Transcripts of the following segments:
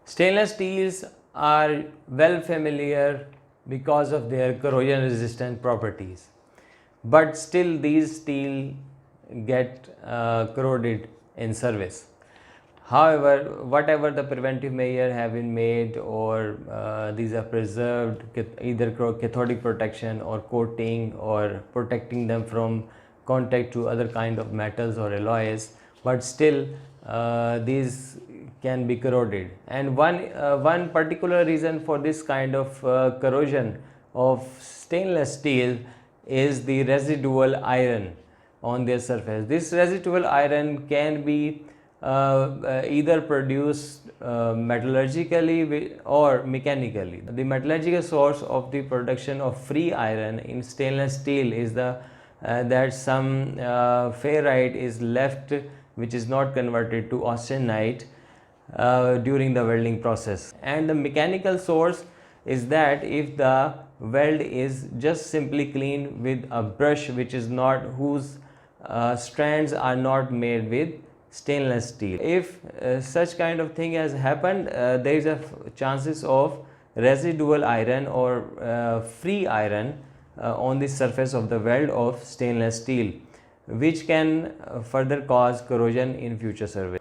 Stainless steels are well familiar because of their corrosion resistant properties, but still these steel get corroded in service. However, whatever the preventive measures have been made, or these are preserved, either cathodic protection or coating or protecting them from contact to other kind of metals or alloys, but still these can be corroded. And one particular reason for this kind of corrosion of stainless steel is the residual iron on their surface. This residual iron can be either produced metallurgically or mechanically. The metallurgical source of the production of free iron in stainless steel is that some ferrite is left, which is not converted to austenite during the welding process. And the mechanical source is that if the weld is just simply cleaned with a brush which is not, whose strands are not made with stainless steel. If such kind of thing has happened, there is a chances of residual iron or free iron on the surface of the weld of stainless steel, which can further cause corrosion in future service.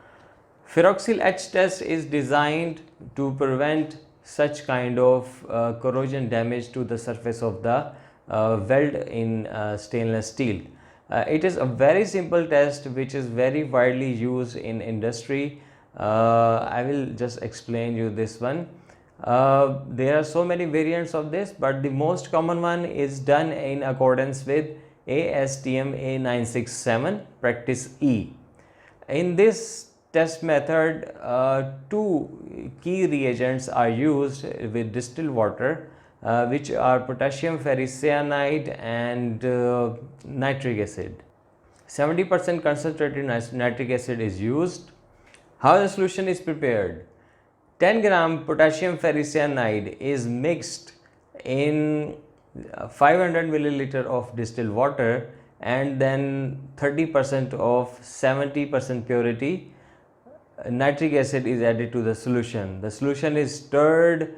Ferroxyl etch test is designed to prevent such kind of corrosion damage to the surface of the weld in stainless steel. It is a very simple test which is very widely used in industry. I will just explain you this one. There are so many variants of this, but the most common one is done in accordance with ASTM A967 practice E. In this test method, two key reagents are used with distilled water, which are potassium ferricyanide and nitric acid. 70% concentrated nitric acid is used. How the solution is prepared? 10 gram potassium ferricyanide is mixed in 500 milliliter of distilled water, and then 30% of 70% purity nitric acid is added to the solution. The solution is stirred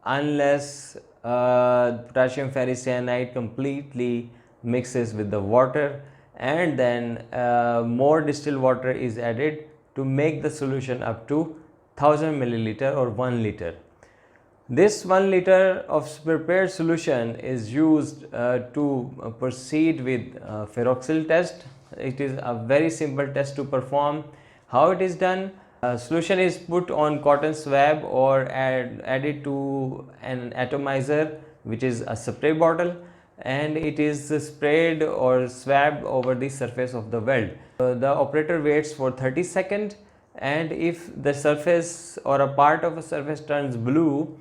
unless potassium ferricyanide completely mixes with the water, and then more distilled water is added to make the solution up to 1000 milliliter or 1 liter. This 1 liter of prepared solution is used to proceed with ferroxyl test. It is a very simple test to perform. How it is done? Solution is put on cotton swab or added to an atomizer, which is a spray bottle, and it is sprayed or swabbed over the surface of the weld. The operator waits for 30 seconds, and if the surface or a part of a surface turns blue,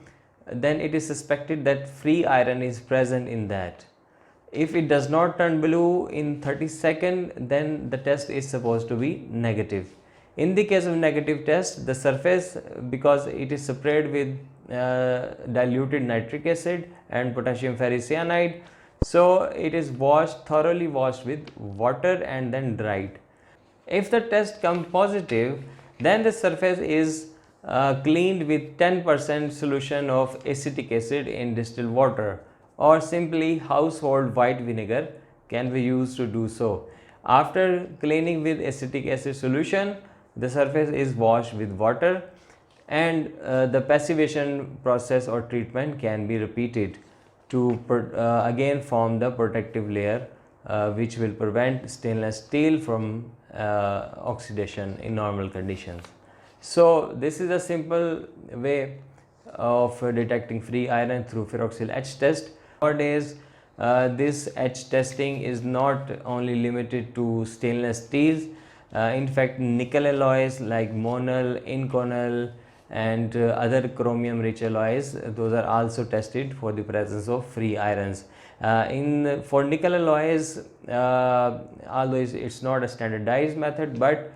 then it is suspected that free iron is present in that. If it does not turn blue in 30 seconds, then the test is supposed to be negative. In the case of negative test, the surface, because it is sprayed with diluted nitric acid and potassium ferricyanide, so it is thoroughly washed with water and then dried. If the test comes positive, then the surface is cleaned with 10% solution of acetic acid in distilled water, or simply household white vinegar can be used to do so. After cleaning with acetic acid solution, the surface is washed with water, and the passivation process or treatment can be repeated to again form the protective layer which will prevent stainless steel from oxidation in normal conditions. So this is a simple way of detecting free iron through ferroxyl etch test. Nowadays this etch testing is not only limited to stainless steels. In fact, nickel alloys like monal, inconel and other chromium rich alloys, those are also tested for the presence of free irons. For nickel alloys, although it's not a standardized method, but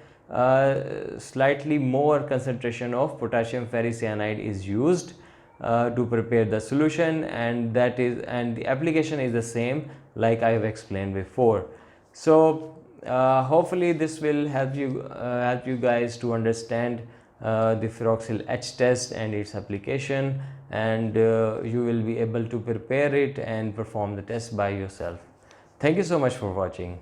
slightly more concentration of potassium ferricyanide is used to prepare the solution, and the application is the same like I have explained before. So hopefully this will help you guys to understand the Ferroxyl Etch test and its application, and you will be able to prepare it and perform the test by yourself. Thank you so much for watching.